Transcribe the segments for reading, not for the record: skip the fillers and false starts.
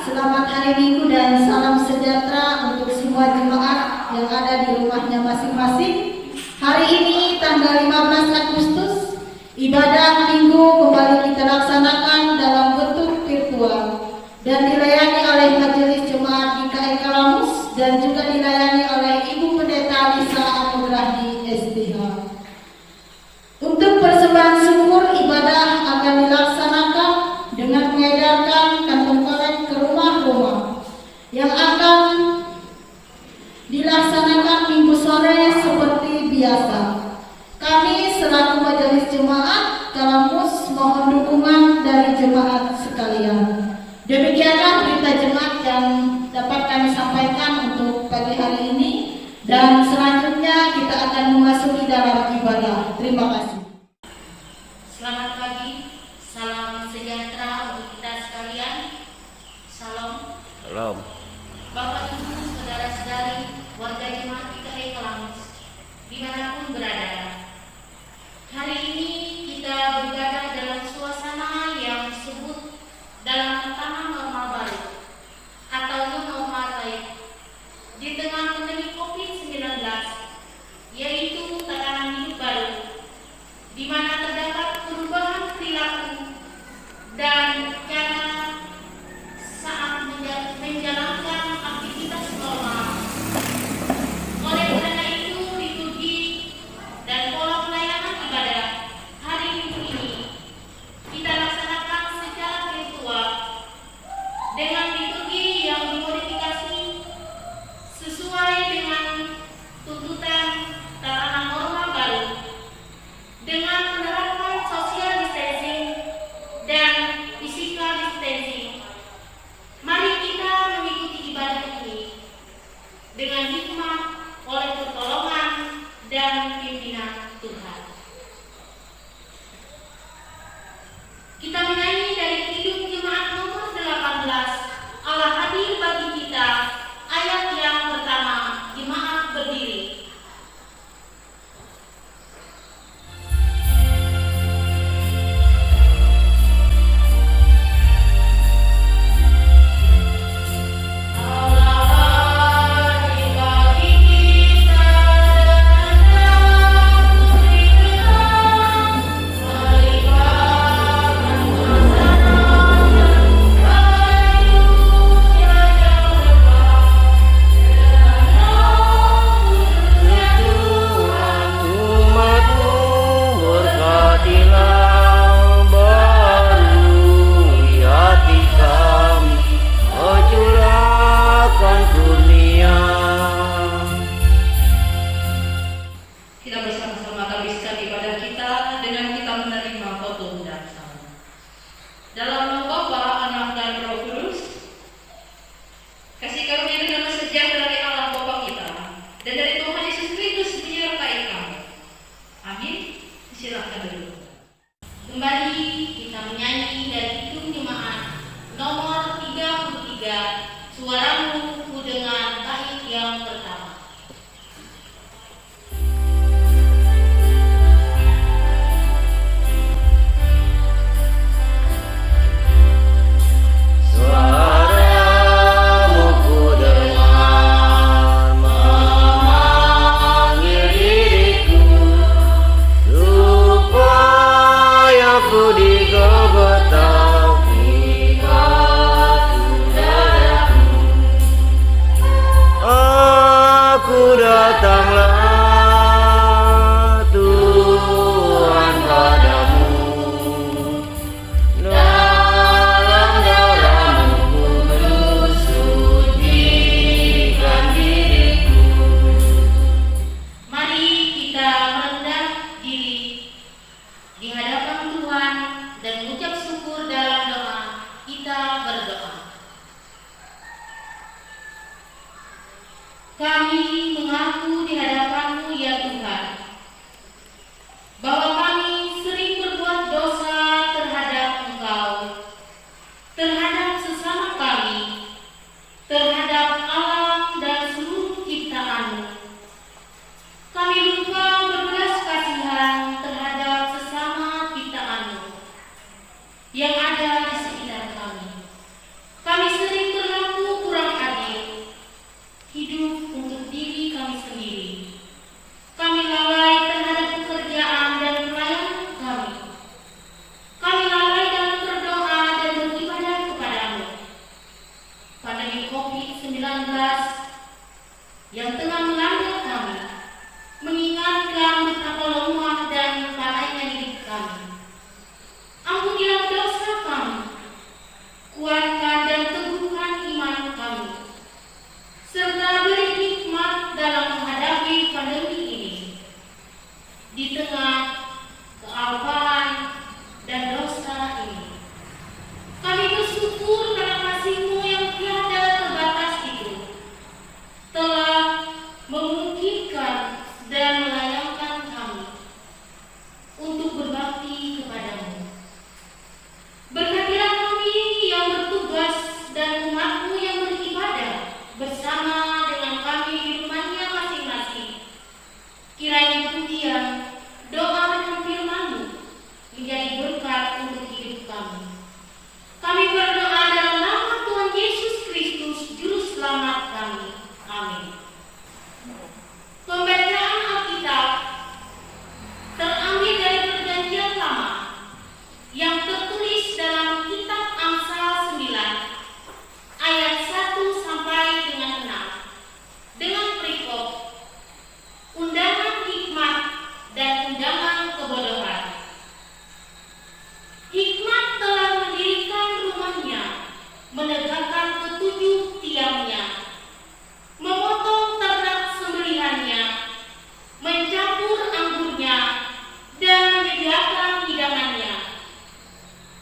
selamat hari Minggu dan salam sejahtera untuk semua jemaat yang ada di rumahnya masing-masing. Hari ini tanggal 15 Agustus, ibadah Minggu kembali kita laksanakan dalam bentuk virtual dan dilayani oleh Majelis Jemaat GKI Kalamus dan juga dilayani oleh Ibu Pendeta Lisa Anugrahi STH. Untuk persembahan syukur, ibadah akan dilaksanakan dengan mengedarkan kantong korek ke rumah-rumah yang akan dilaksanakan Minggu sore seperti biasa. Kami selaku Majelis Jemaat Kalamus mohon dukungan dari jemaat sekalian. Demikianlah berita jemaat yang dapat kami sampaikan untuk pagi hari ini, dan selanjutnya kita akan memasuki dalam ibadah. Terima kasih. Selamat pagi, salam sejahtera untuk kita sekalian. Salam. Salam. Bapak Ibu, saudara-saudari, warga jemaat GKI Kalamus, dimanapun berada. Hari ini kita beribadah dalam suasana yang disebut dalam tatanan normal baru atau new normal baik di tengah pandemi COVID-19, yaitu tatanan hidup baru di mana terdapat perubahan perilaku dan cara saat menjalankan aktivitas normal. Oleh karena itu, liturgi dan pola pelayanan ibadah hari Minggu ini kita laksanakan secara virtual dengan liturgi yang dimodifikasi sesuai dengan tuntutan tatanan normal baru dengan penerapan social distancing dan physical distancing. Mari kita mengikuti ibadah ini dengan hikmat oleh pertolongan dan pimpinan Tuhan. Kita menyanyi dari Kidung Jemaat nomor 18, Allah hadir bagi kita, ayat yang pertama, jemaat berdiri. Kami mengaku di hadapan-Mu ya Tuhan, bahwa kami sering berbuat dosa terhadap Engkau, terhadap sesama kami, terhadap alam dan seluruh ciptaan-Mu. Kami lupa berbelas kasihan terhadap sesama ciptaan-Mu yang ada di sekitar kami. Kami sering yang tengah melanda kami, mengingatkan betapa lemah dan lalainya hidup kami. Ampunilah dosa kami, kuatkan dan teguhkan iman kami, serta beri hikmat dalam menghadapi pandemi ini. Di tengah kealpaan dan dosa ini, kami bersyukur karena kasih-Mu yang tiada terbatas itu telah memungkinkan dan melayangkan kami untuk berbakti kepadamu. Berkatilah kami yang bertugas dan umat-Mu yang beribadah bersama dengan kami di rumahnya masing-masing. Kiranya pujian, doa dan firman-Mu menjadi berkat untuk hidup kami. Kami berdoa dalam nama Tuhan Yesus Kristus, Juru Selamat kami. Amin. Pembacaan Alkitab terambil dari Perjanjian Lama yang tertulis dalam kitab Amsal 9 ayat 1 sampai dengan 6 dengan perikop undangan hikmat dan undangan kebodohan. Hikmat telah mendirikan rumahnya, menegakkan ketujuh tiangnya, memotong ternak sembelihannya, mencampur anggurnya, dan menyediakan hidangannya.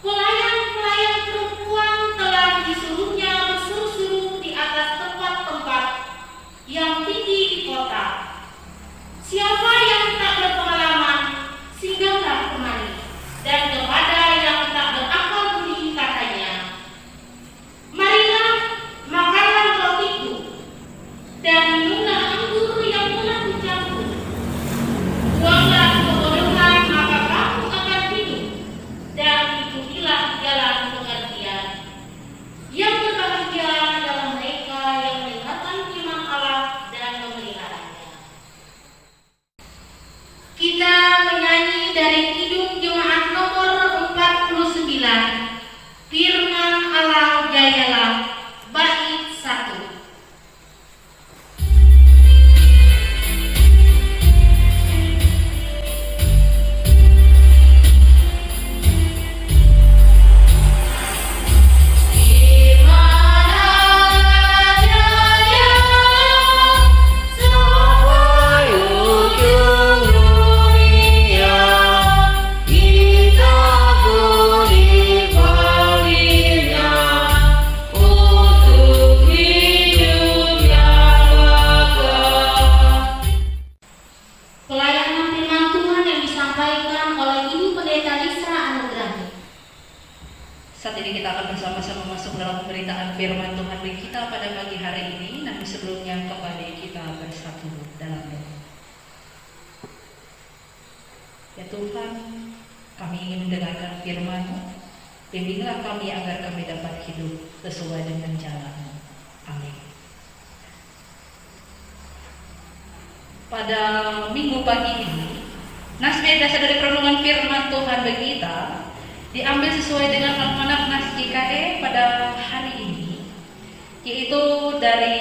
Pelayan-pelayan perempuan telah disuruhnya berseru-seru di atas tempat-tempat yang tinggi di kota. Siapa yang tak berpengalaman, singgahlah kemari, dan kepada yang tak berakal budi katanya, marilah makanlah rotiku, dan minumlah anggur yang telah dicampur. Buanglah kebodohan, maka kamu akan hidup, dan ikutilah jalan pengertian. Yang berbahagia adalah mereka yang mendengarkan firman Allah dan memeliharanya. Kita menyanyi dari Kidung Jemaat nomor 49, Firman Allah Jayalah, bait 1. Pelayanan firman Tuhan yang disampaikan oleh Ibu Pendeta Lisa Anugrah. Saat ini kita akan bersama-sama masuk dalam pemberitaan firman Tuhan bagi kita pada pagi hari ini. Namun sebelumnya kembali kita bersatu dalam doa. Ya Tuhan, kami ingin mendengarkan firman-Mu. Bimbinglah kami agar kami dapat hidup sesuai dengan jalan-Mu. Amin. Pada minggu pagi ini, nas dasar dari perenungan firman Tuhan bagi kita diambil sesuai dengan almanak Nas GKE pada hari ini, yaitu dari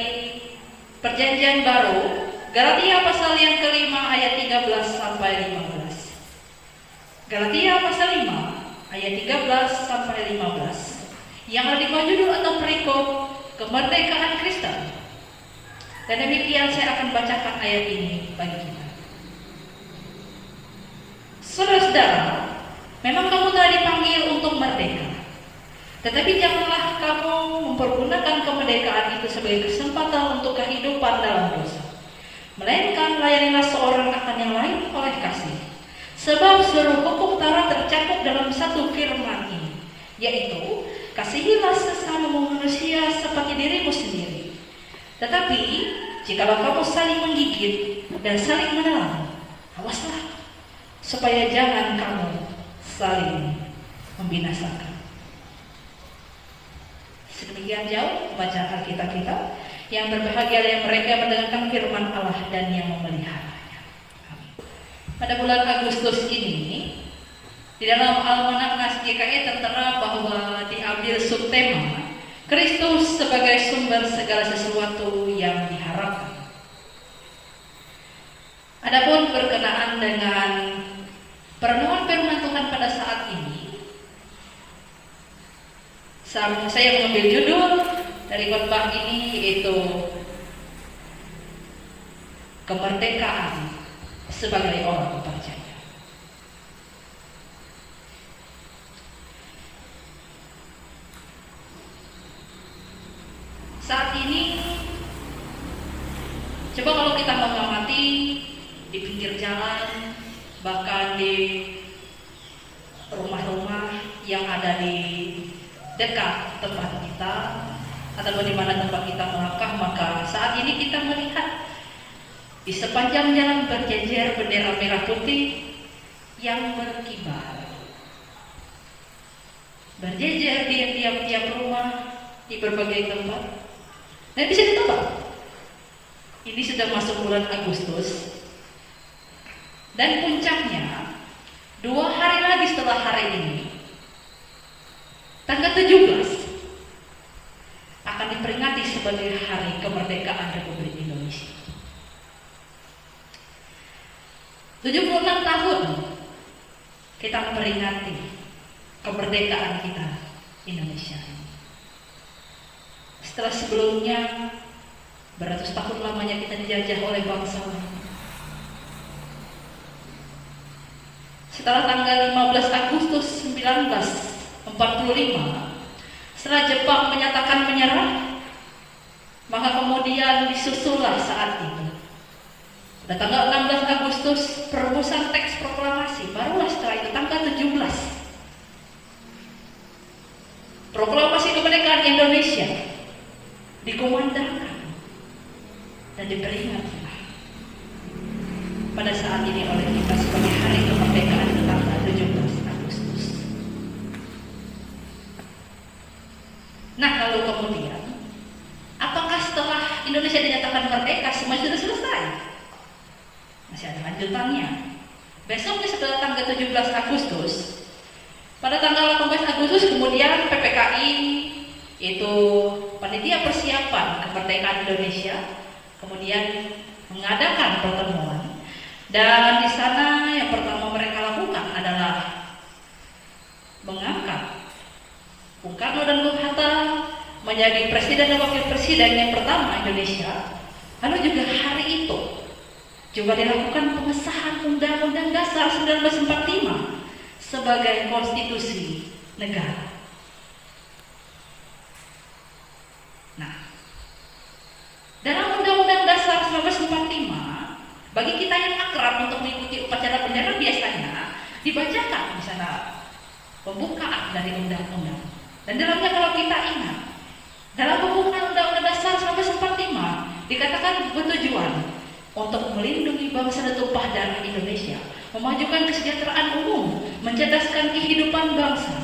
Perjanjian Baru, Galatia pasal yang kelima ayat 13 sampai 15. Galatia pasal 5 ayat 13 sampai 15 yang ada di bawah judul atau perikop kemerdekaan Kristen. Dan demikian saya akan bacakan ayat ini bagi kita. Saudara-saudara, memang kamu telah dipanggil untuk merdeka. Tetapi janganlah kamu mempergunakan kemerdekaan itu sebagai kesempatan untuk kehidupan dalam dosa. Melainkan layanilah seorang akan yang lain oleh kasih. Sebab seluruh hukum Taurat tercakup dalam satu firman ini, yaitu kasihilah sesama manusia seperti dirimu sendiri. Tetapi jikalau kamu saling menggigit dan saling menelan, awaslah supaya jangan kamu saling membinasakan. Sedemikian jauh bacaan Alkitab kita. Yang berbahagia yang mereka mendengarkan firman Allah dan yang memeliharanya. Amin. Pada bulan Agustus ini, di dalam almanak Nas GKE tertera bahwa diambil subtema Kristus sebagai sumber segala sesuatu yang diharapkan. Adapun berkenaan dengan perenungan firman Tuhan pada saat ini, saya mengambil judul dari khotbah ini, yaitu kemerdekaan sebagai orang percaya. Saat ini, coba kalau kita mengamati di pinggir jalan, bahkan di rumah-rumah yang ada di dekat tempat kita, atau di mana tempat kita melangkah, maka saat ini kita melihat di sepanjang jalan berjejer bendera merah putih yang berkibar. Berjejer di tiap-tiap rumah, di berbagai tempat. Nah, bisa ditebak, ini sudah masuk bulan Agustus, dan puncaknya 2 hari lagi setelah hari ini, tanggal 17, akan diperingati sebagai Hari Kemerdekaan Republik Indonesia. 76 tahun kita memperingati kemerdekaan kita Indonesia. Setelah sebelumnya beratus tahun lamanya kita dijajah oleh bangsa lain. Setelah tanggal 15 Agustus 1945, setelah Jepang menyatakan menyerah, maka kemudian disusullah saat itu. Pada tanggal 16 Agustus perumusan teks proklamasi, barulah setelah itu tanggal 17 proklamasi kemerdekaan Indonesia dikumandangkan dan diperingati pada saat ini oleh kita sebagai Hari Kemerdekaan tanggal 17 Agustus. Nah, lalu kemudian, apakah setelah Indonesia dinyatakan merdeka semua sudah selesai? Masih ada lanjutannya. Besoknya setelah tanggal 17 Agustus, pada tanggal 18 Agustus kemudian PPKI, itu Panitia Persiapan Kemerdekaan Indonesia, kemudian mengadakan pertemuan, dan di sana yang pertama mereka lakukan adalah mengangkat Bung Karno dan Bung Hatta menjadi presiden dan wakil presiden yang pertama Indonesia. Lalu juga hari itu juga dilakukan pengesahan Undang-Undang Dasar 1945 sebagai konstitusi negara. Nah, dalam Undang-Undang Dasar 1945, bagi kita yang akrab untuk mengikuti upacara bendera biasanya dibacakan di sana pembukaan dari undang-undang. Dan dalamnya kalau kita ingat, dalam pembukaan Undang-Undang Dasar 1945 dikatakan bertujuan untuk melindungi bangsa dan tumpah darah Indonesia, memajukan kesejahteraan umum, mencerdaskan kehidupan bangsa,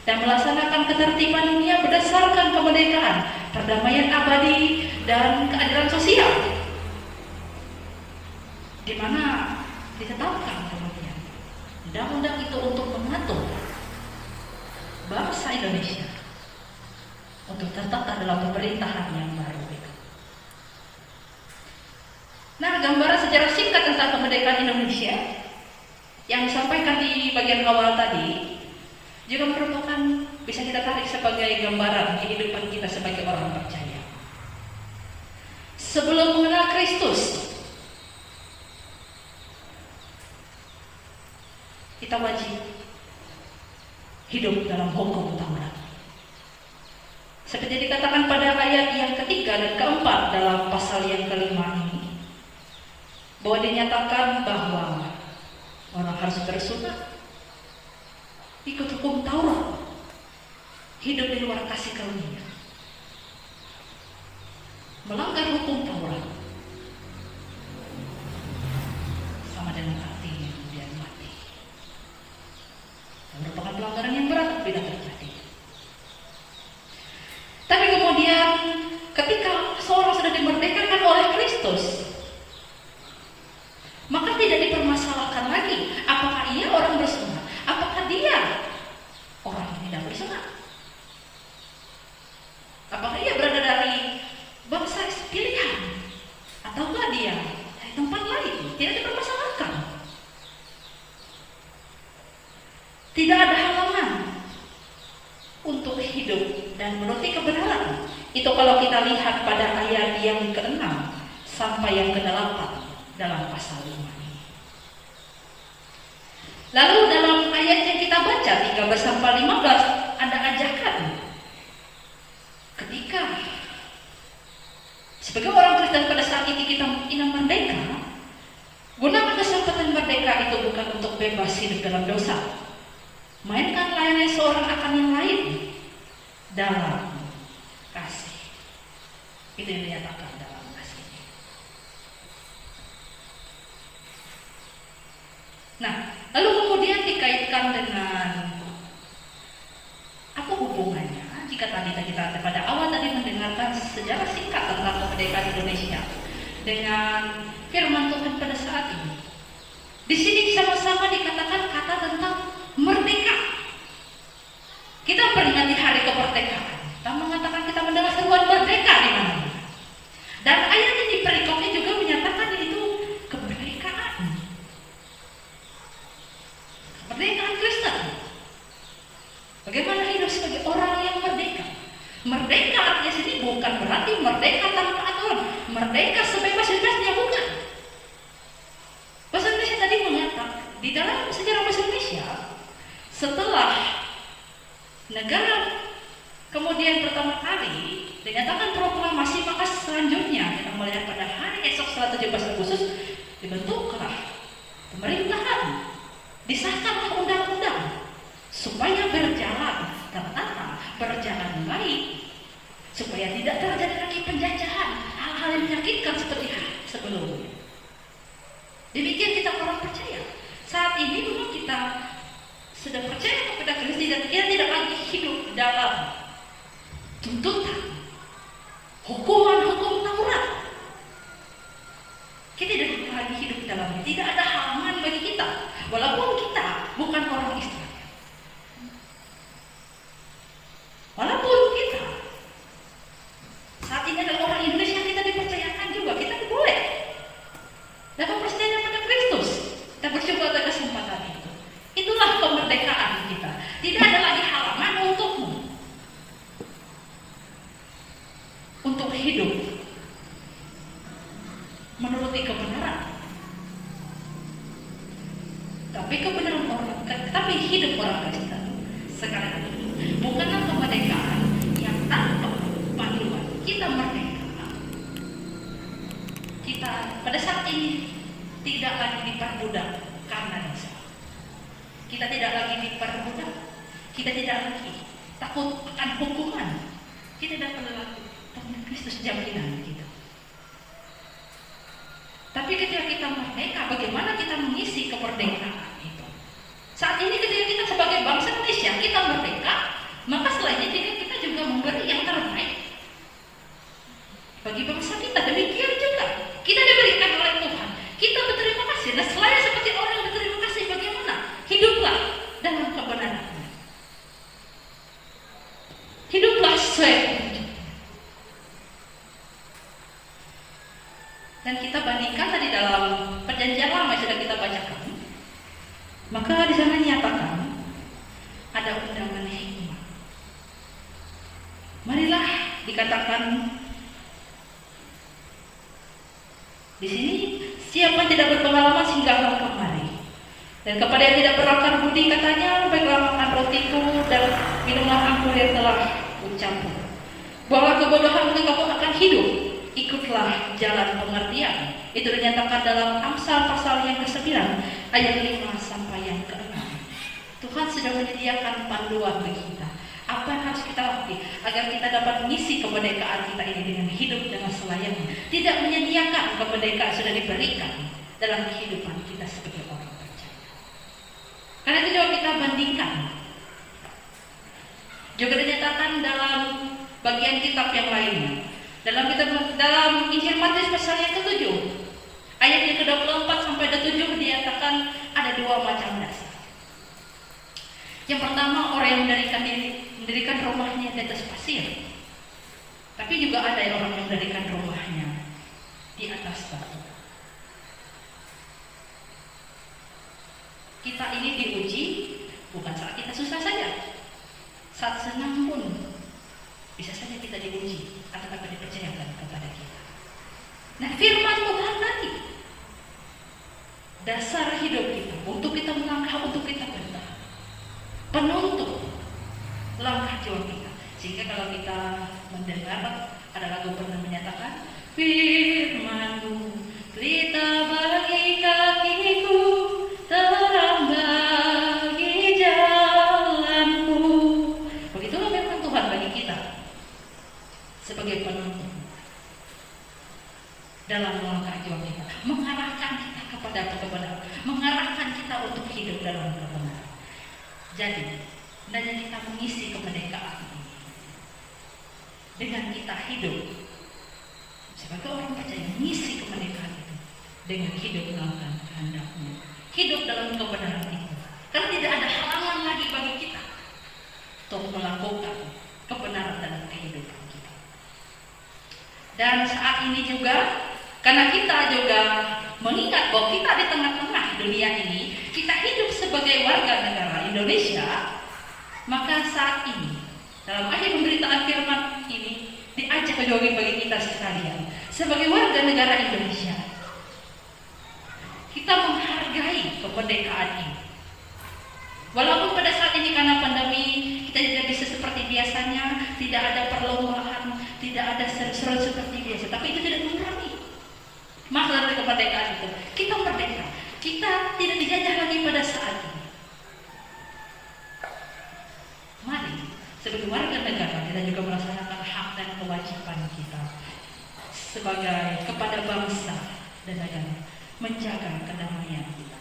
dan melaksanakan ketertiban dunia berdasarkan kemerdekaan, perdamaian abadi, dan keadilan sosial. Di mana ditetapkan kemudian undang-undang itu untuk mengatur bangsa Indonesia untuk tertata dalam pemerintahan yang baru itu. Nah, gambaran sejarah singkat tentang kemerdekaan Indonesia yang disampaikan di bagian awal tadi juga merupakan, bisa kita tarik sebagai gambaran kehidupan kita sebagai orang percaya. Sebelum mengenal Kristus, kita wajib hidup dalam hukum Taurat. Seperti dikatakan pada ayat yang ketiga dan keempat dalam pasal yang kelima ini, bahwa dinyatakan bahwa orang harus bersunat, ikut hukum Taurat, hidup di luar kasih karunia, melanggar hukum Taurat, sama dengan artinya kemudian mati. Merupakan pelanggaran yang berat bila terjadi. Tapi kemudian ketika seorang sudah dimerdekakan oleh Kristus, maka tidak dipermasalahkan lagi apakah ia orang bersunat, apakah dia orang yang tidak bersunat, apakah ia berada dalam Itu kalau kita lihat pada ayat yang ke-6 sampai yang ke-8 dalam pasal 5 ini. Lalu dalam ayat yang kita baca 13 sampai 15 ada ajakan ketika sebagai orang Kristen pada saat ini kita ingin merdeka, gunakan kesempatan merdeka itu bukan untuk bebas hidup dalam dosa, mainkan layani seorang akan yang lain dalam kasih. Itu yang dinyatakan dalam kasih. Nah, lalu kemudian dikaitkan dengan apa hubungannya? Jika tadi kita pada awal tadi mendengarkan sejarah singkat tentang kemerdekaan Indonesia dengan firman Tuhan pada saat ini. Di sini sama-sama dikatakan kata tentang merdeka. Kita memperingati hari kemerdekaan. Kita mengatakan kita mendengar seruan merdeka di mana-mana. Dan ayat ini perikopnya juga menyatakan itu kemerdekaan. Kemerdekaan Kristen. Bagaimana hidup sebagai orang yang merdeka? Merdeka artinya sini bukan berarti merdeka tanpa aturan. Merdeka sebebas-bebasnya, bukan. Bahasa Indonesia tadi mengatakan di dalam sejarah bahasa Indonesia, setelah negara kemudian pertama kali dinyatakan proklamasi, maka selanjutnya kita melihat pada hari esok setelah 17 Agustus dibentuklah pemerintahan, disahkanlah undang-undang supaya berjalan tertata, berjalan baik, supaya tidak terjadi lagi penjajahan, hal-hal yang menyakitkan seperti sebelumnya. Demikian kita orang percaya. Saat ini memang kita sudah percaya kepada Kristus dan kita tidak lagi hidup dalam tuntutan hukuman Taurat. Kita tidak lagi hidup dalamnya. Tidak ada halangan bagi kita, walaupun kita bukan orang Israel. Walaupun kita saat ini adalah orang Indonesia, kita dipercayakan juga, kita boleh dapat persetujuan pada Kristus. Kita bersyukur atas kesempatan itu. Itulah kemerdekaan kita. Tidak ada lagi halangan untukmu untuk hidup menuruti kebenaran. Tapi hidup orang Kristen sekarang ini bukanlah kemerdekaan yang tanpa panduan. Kita merdeka. Kita pada saat ini tidak lagi diperbudak karena dosa. Kita tidak lagi diperbudak. Kita tidak lagi takut akan hukuman. Kita tidak perlu lagi takut Kristus jaminan kita. Tapi ketika kita merdeka, bagaimana kita mengisi kemerdekaan itu? Saat ini ketika kita sebagai bangsa Indonesia, kita merdeka, maka selain itu kita juga memberi yang terbaik bagi bangsa kita. Demikian juga kita diberikan oleh Tuhan. Kita berterima kasih. Nah, selain seperti orang yang berterima kasih, bagaimana? Hiduplah dalam kebenaran. Hiduplah sesuai. Dan kita bandingkan tadi dalam perjanjian lama yang sudah kita bacakan, maka di sana dinyatakan ada undangan hikmat. Marilah dikatakan di sini, siapa yang tidak berpengalaman singgahlah kemari. Dan kepada yang tidak berakar budi katanya, baiklah makan rotiku dan minumlah anggur yang telah kucampur. Buanglah kebodohan, maka kamu akan hidup. Ikutlah jalan pengertian. Itu dinyatakan dalam Amsal pasal yang ke-9 ayat 5 sampai yang ke-6. Tuhan sudah menyediakan panduan bagi kita. Apa yang harus kita lakukan agar kita dapat mengisi kemerdekaan kita ini dengan hidup dengan selayaknya. Tidak menyediakan kemerdekaan sudah diberikan dalam kehidupan kita sebagai orang percaya. Karena itu juga kita bandingkan. Juga dinyatakan dalam bagian kitab yang lainnya. Dalam Injil Matius pasal yang ke-7 ayat yang ke-24 sampai 27 dinyatakan ada dua macam dasar. Yang pertama, orang yang mendirikan rumahnya di atas pasir. Tapi juga ada orang yang mendirikan rumahnya di atas batu. Kita ini diuji bukan saat kita susah saja, saat senang pun bisa saja kita diuji atau apa dipercayakan kepada kita. Nah, firman Tuhan tadi dasar hidup kita, untuk kita melangkah, untuk kita bertahan, penuntut langkah juang kita. Sehingga kalau kita mendengar, ada lagu pernah menyatakan, firman-Mu pelita bagi kakiku, terang bagi jalanku. Begitulah firman Tuhan bagi kita sebagai penuntut dalam melangkah juang kita, mengarahkan kita kepada kebenaran, mengarahkan kita untuk hidup dalam kebenaran. Jadi, hendaknya kita mengisi kemerdekaan ini dengan kita hidup sebagai orang percaya, mengisi kemerdekaan itu dengan hidup melakukan kehendak-Nya, hidup dalam kebenaran itu. Karena tidak ada halangan lagi bagi kita untuk melakukan kebenaran dalam kehidupan kita. Dan saat ini juga, karena kita juga mengingat bahwa kita di tengah-tengah dunia ini, kita hidup sebagai warga negara Indonesia, maka saat ini dalam akhir pemberitaan firman ini diajak juga bagi kita sekalian sebagai warga negara Indonesia, kita menghargai kemerdekaan ini. Walaupun pada saat ini karena pandemi kita tidak bisa seperti biasanya, tidak ada perlombaan, tidak ada seru-seru seperti biasa, tapi itu tidak mengurangi makna dari kemerdekaan itu. Kita merdeka, kita tidak dijajah lagi pada saat ini. Mari sebagai warga negara kita juga melaksanakan hak dan kewajiban kita sebagai kepada bangsa dan negara, menjaga kedamaian kita,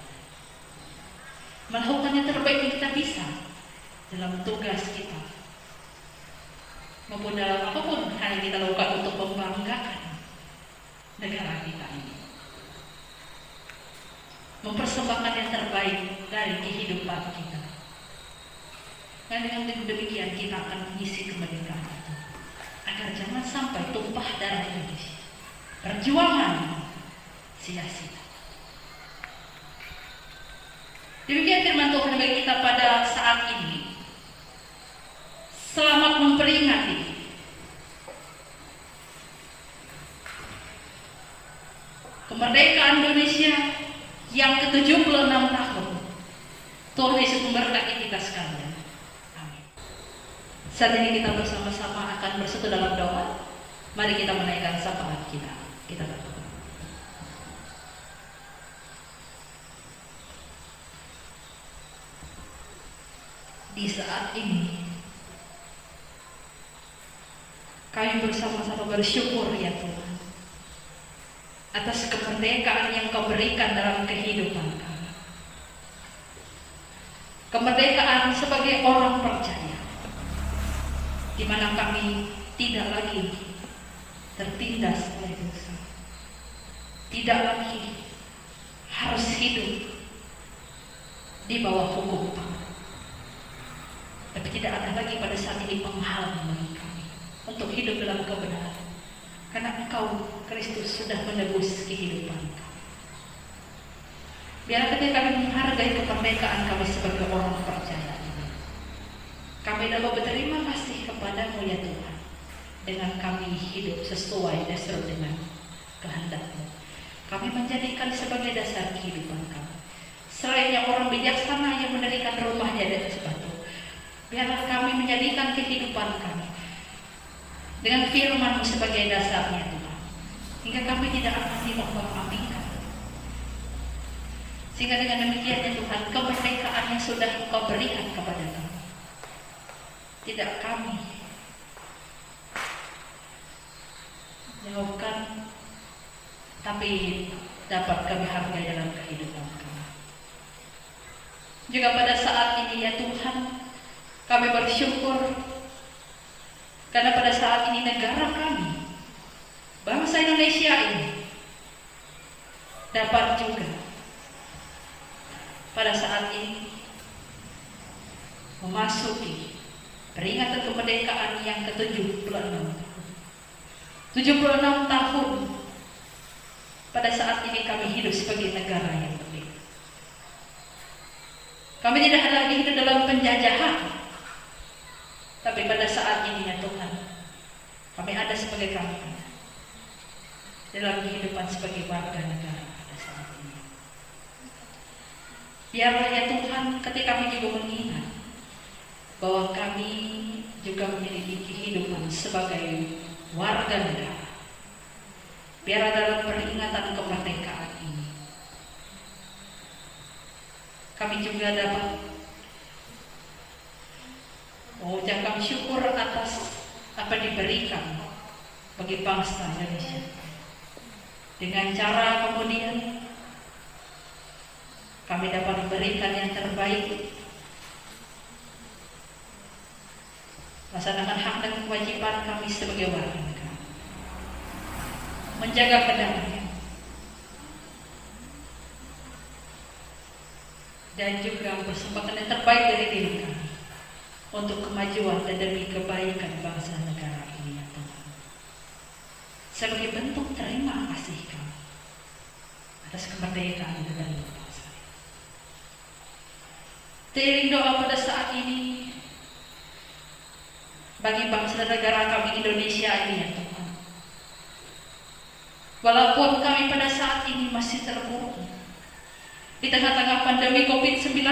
melakukan yang terbaik yang kita bisa dalam tugas kita maupun dalam apapun hal yang kita lakukan untuk membanggakan negara kita ini, mempersembahkan yang terbaik dari kehidupan kita. Dan dengan demikian kita akan mengisi kemerdekaan itu agar jangan sampai tumpah darah Indonesia, perjuangan sia-sia. Demikian firman Tuhan bagi kita pada saat ini. Selamat memperingati kemerdekaan Indonesia yang ke-76 tahun. Tuhan Yesus memberkati kita sekalian. Amin. Saat ini kita bersama-sama akan bersatu dalam doa. Mari kita menaikkan syafaat kita. Kita berdoa. Di saat ini kami bersama-sama bersyukur ya Tuhan atas kemerdekaan yang Kau berikan dalam kehidupan kami. Kemerdekaan sebagai orang percaya, di mana kami tidak lagi tertindas oleh dosa, tidak lagi harus hidup di bawah hukum Taurat, tapi tidak ada lagi pada saat ini penghalang bagi kami untuk hidup dalam kebenaran. Karena Engkau, Kristus, sudah menebus kehidupan kami. Biarlah ketika kami menghargai kemerdekaan kami sebagai orang percaya ini, kami dapat berterima kasih kepadamu ya Tuhan, dengan kami hidup sesuai dasar dengan kehendak-Mu. Kami menjadikan sebagai dasar kehidupan kami. Selainnya orang bijaksana yang mendirikan rumahnya di atas batu, biarlah kami menjadikan kehidupan kami dengan firman-Mu sebagai dasarnya Tuhan, hingga kami tidak akan diombang-ambingkan. Sehingga dengan demikian ya Tuhan, kemerdekaan yang sudah Engkau berikan kepada kami, tidak kami jauhkan, tapi dapat kami hargai dalam kehidupan kami. Juga pada saat ini ya Tuhan, kami bersyukur karena pada saat ini negara kami, bangsa Indonesia ini, dapat juga pada saat ini memasuki peringatan kemerdekaan yang ke-76. 76 tahun pada saat ini kami hidup sebagai negara yang merdeka. Kami tidak lagi hidup dalam penjajahan, tapi pada saat ini ya Tuhan, Kami ada sebagai kami dalam kehidupan sebagai warga negara pada saat ini. Biarlah ya Tuhan, ketika kami juga mengingat bahwa kami juga memiliki kehidupan sebagai warga negara. Biarlah dalam peringatan kemerdekaan ini kami juga dapat mengucapkan syukur atas apa diberikan bagi bangsa Indonesia. Dengan cara kemudian kami dapat memberikan yang terbaik, melaksanakan hak dan kewajiban kami sebagai warga negara, menjaga kedamaian, dan juga mempersembahkan yang terbaik dari diri kami untuk kemajuan dan demi kebaikan bangsa negara ini ya Tuhan. Sebagai bentuk terima kasih kami atas kemerdekaan negara bangsa. Teriring doa pada saat ini bagi bangsa dan negara kami Indonesia ini ya Tuhan. Walaupun kami pada saat ini masih terpuruk di tengah-tengah pandemi COVID-19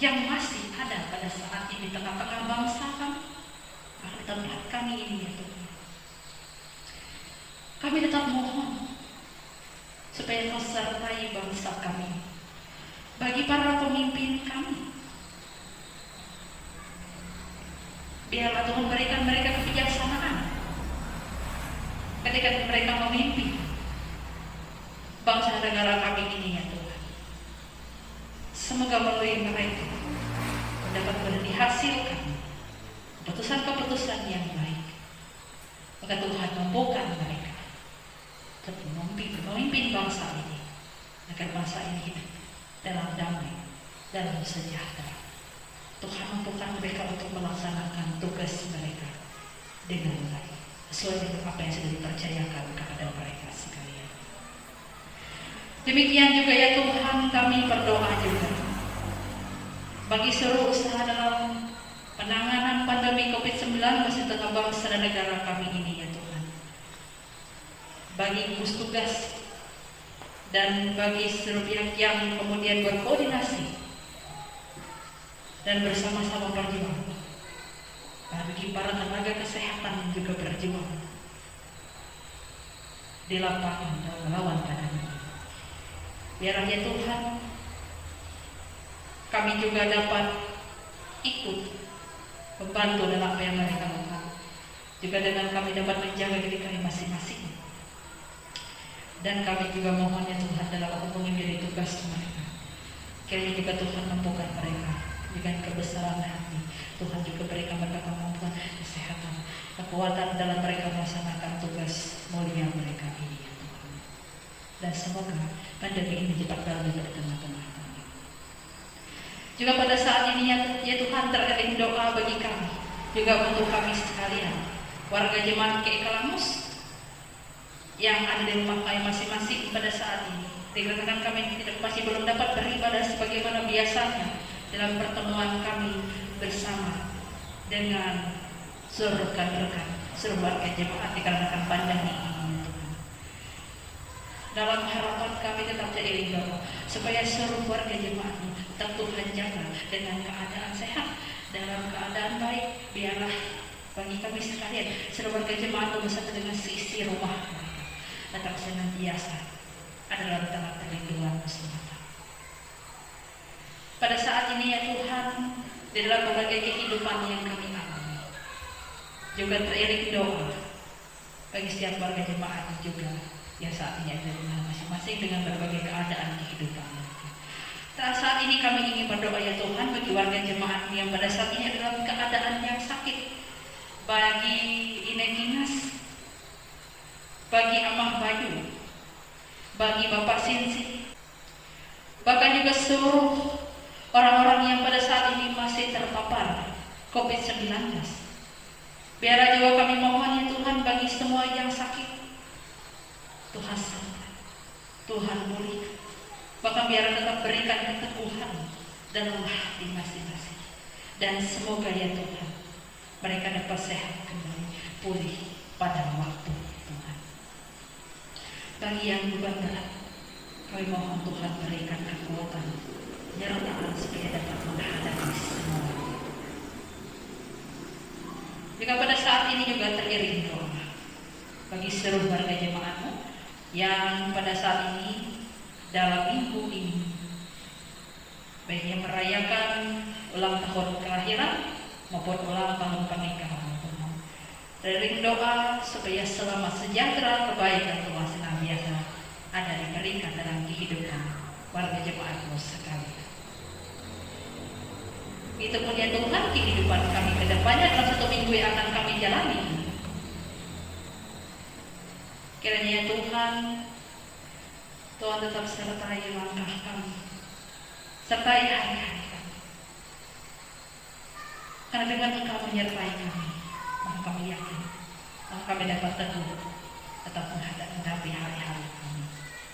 yang masih ada pada saat ini di tengah-tengah bangsa kami, pada tempat kami ini ya Tuhan. Kami tetap mohon supaya Kau sertai bangsa kami, bagi para pemimpin kami. Biarlah Tuhan berikan mereka kebijaksanaan ketika mereka memimpin bangsa dan negara kami ini ya Tuhan. Semoga melalui mereka dapat dihasilkan keputusan-keputusan yang baik. Maka Tuhan mampukan mereka untuk memimpin bangsa ini agar bangsa ini hidup dalam damai, dalam sejahtera. Tuhan mampukan mereka untuk melaksanakan tugas mereka dengan baik, sesuai dengan apa yang sudah dipercayakan kepada mereka sekalian. Demikian juga ya Tuhan, kami berdoa juga bagi seluruh usaha dalam penanganan pandemi COVID-19 di tengah bangsa dan negara kami ini ya Tuhan. Bagi gugus tugas dan bagi seluruh pihak yang kemudian berkoordinasi dan bersama-sama berjuang. Bagi para tenaga kesehatan yang juga berjuang di lapangan dan melawan pandemi. Biarlah ya Tuhan, kami juga dapat ikut membantu dalam apa yang mereka lakukan. Juga dengan kami dapat menjaga diri kami masing-masing. Dan kami juga mohon ya Tuhan dalam mengemban tugas mereka. Kiranya juga Tuhan mampukan mereka dengan kebesaran hati. Tuhan juga berikan mereka kemampuan, kesehatan, kekuatan dalam mereka melaksanakan tugas mulia mereka ini ya Tuhan. Dan semoga pandemi ini cepat berlalu dari tengah-tengah kami. Juga pada saat ini ya Tuhan, teriring doa bagi kami, juga untuk kami sekalian, warga jemaat GKI Kalamus yang ada di rumah kami masing-masing pada saat ini. Dikarenakan kami masih belum dapat beribadah sebagaimana biasanya dalam pertemuan kami bersama dengan seluruh rekan-rekan, seluruh warga jemaat dikarenakan pandemi ini Tuhan. Dalam harapan kami tetap teriring doa supaya seluruh warga jemaat tetap Tuhan jaga dengan keadaan sehat, dalam keadaan baik. Biarlah bagi kami sekalian seluruh warga jemaat bersatu dengan seisi rumah mereka tetap senantiasa adalah dalam perlindungan semata. Pada saat ini ya Tuhan, di dalam berbagai kehidupan yang kami alami, juga teriring doa bagi setiap warga jemaat juga yang saat ini ada di rumah masing-masing dengan berbagai keadaan kehidupan. Saat ini kami ingin berdoa ya Tuhan bagi warga jemaat yang pada saat ini dalam keadaan yang sakit, bagi Ine Dinas, bagi Amah Bayu, bagi Bapak Sinsi, bahkan juga seluruh orang-orang yang pada saat ini masih terpapar COVID-19. Biarlah juga kami mohon ya Tuhan bagi semua yang sakit, Tuhan sembuh, Tuhan pulihkan, bahkan biarlah tetap berikan keteguhan dalam hati masing-masing. Dan semoga ya Tuhan, mereka dapat sehat kembali, pulih pada waktu Tuhan. Bagi yang beban berat, kami mohon Tuhan berikan kekuatan, nyertaan supaya dapat menghadapi semua. Jika pada saat ini juga teriring doa bagi seluruh warga jemaatmu yang pada saat ini dalam minggu ini baik yang merayakan ulang tahun kelahiran maupun ulang tahun pernikahan. Teriring doa supaya selamat sejahtera, kebaikan Tuhan senantiasa ada diberikan dalam kehidupan warga jemaatmu sekalian. Itu pun ya Tuhan, kehidupan kami ke depannya dalam satu minggu yang akan kami jalani. Kiranya ya Tuhan, Tuhan tetap sertai langkah kami, sertai hari-hari kami. Karena dengan Engkau menyertai kami, maka kami yakin, maka kami dapat teguh, tetap menghadapi hari-hari kami.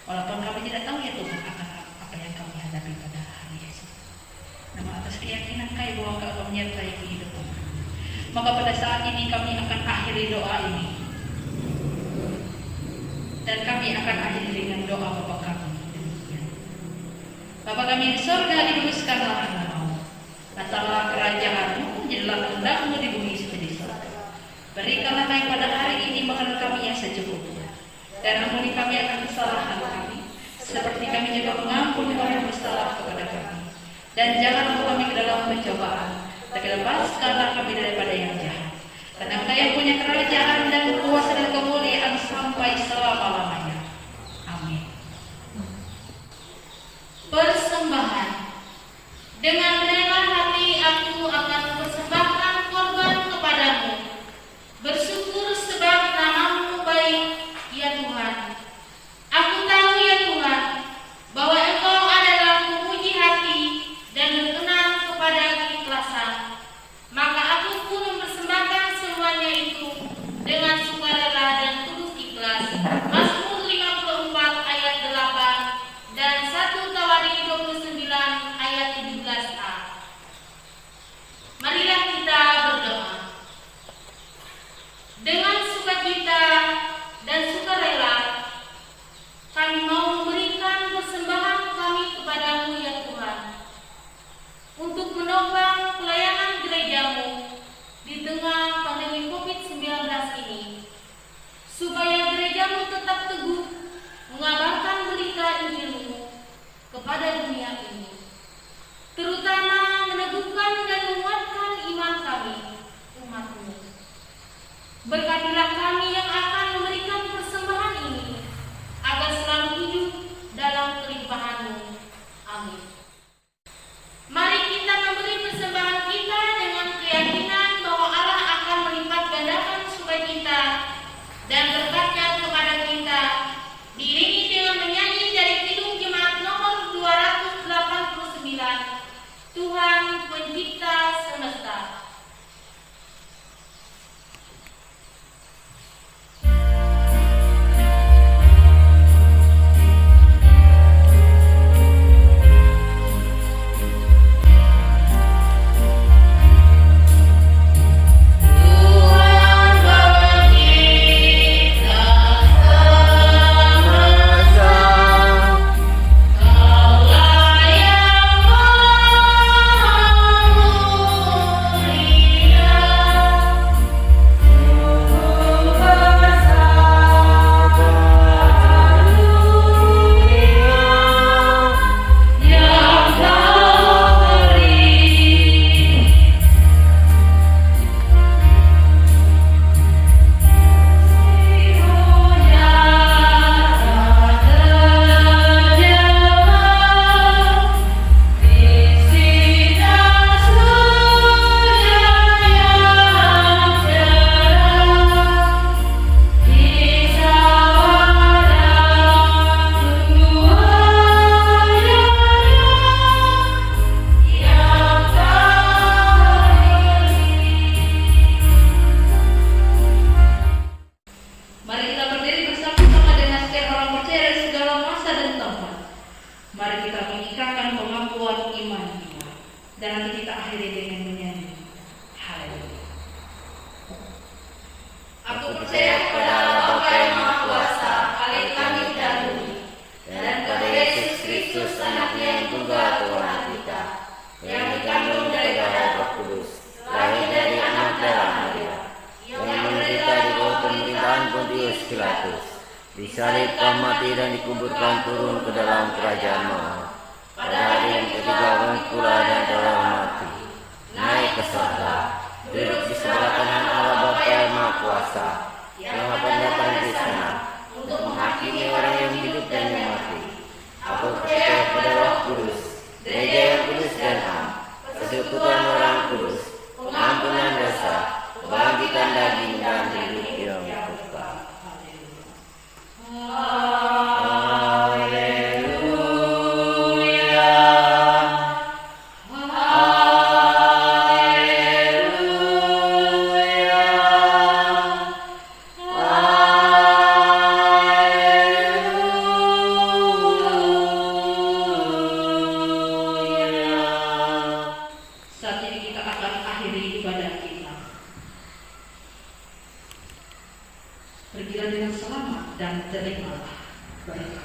Walaupun kami tidak tahu ya Tuhan akan apa yang kami hadapi pada hari esok. Namun atas keyakinan kami bahwa Engkau menyertai kehidupan kami, maka pada saat ini kami akan akhiri doa ini. Dan kami akan akhiri dengan doa Bapa kami demikian. Bapa kami di surga, dikuduskanlah namamu. Datanglah kerajaan-Mu, jadilah kehendak-Mu di bumi seperti di surga. Berikanlah kami pada hari ini makan kami yang secukupnya. Dan ampuni kami akan kesalahan kami, seperti kami juga mengampuni orang yang bersalah kepada kami. Dan jangan bawa kami ke dalam pencobaan, tapi lepaskanlah kami daripada yang jahat. Karena Engkau yang punya kerajaan dan kuasa dan kemuliaan sampai selama-lamanya. Amin. Persembahan. Dengan rela hati aku akan mempersembahkan korban kepadamu. Bersyukur sebab nama-Mu baik, ya Tuhan. Aku tahu ya Tuhan, bahwa Engkau adalah pemuji hati dan berkenan kepada keikhlasan. Maka aku pun mempersembahkan semuanya itu dengan sukarela dan tulus ikhlas. Mazmur 54 ayat 8 dan 1 Tawarikh 29 ayat 17a. Marilah kita berdoa. Dengan sukacita dan sukarela kami mau memberikan persembahan kami kepadamu ya Tuhan, untuk menopang pelayanan gerejamu di tengah pandemi COVID-19 ini, supaya gerejamu tetap teguh mengabarkan berita Injil-Mu kepada dunia ini, terutama meneguhkan dan menguatkan iman kami, umat-Mu. Berkatilah kami yang akan memberikan persembahan ini, agar selalu hidup dalam kelimpahan-Mu. Amin. Mari kita memberi persembahan kita dengan keyakinan bahwa Allah akan melipat gandakan sukacita dan berkat-Nya kepada kita, diiringi dengan menyanyi dari Kidung Jemaat nomor 289, Tuhan Pencipta Semesta. Kau percaya kepada Allah Bapa yang Maha Kuasa, Khalik langit dan bumi, dan pada Yesus Kristus anaknya yang tunggal Tuhan kita, yang dikandung dari Roh Kudus, lahir dari anak darah Maria, yang menderita di bawah pemerintahan Pontius Pilatus, disalibkan, mati dan dikuburkan, turun ke dalam kerajaan maut. Pada hari yang ketiga bangkit pula dan telah mati, naik ke surga, duduk di sebelah kanan Allah Bapa yang Maha Kuasa, yang akan datang di sana untuk menghakimi orang yang hidup dan yang mati. Aku percaya pada Roh Kudus, gereja yang kudus dan am, persekutuan orang kudus, pengampunan dosa, kebangkitan daging dan hidup yang kekal. Saat ini kita akan akhiri ibadah kita. Pergilah dengan selamat dan terimalah berkat.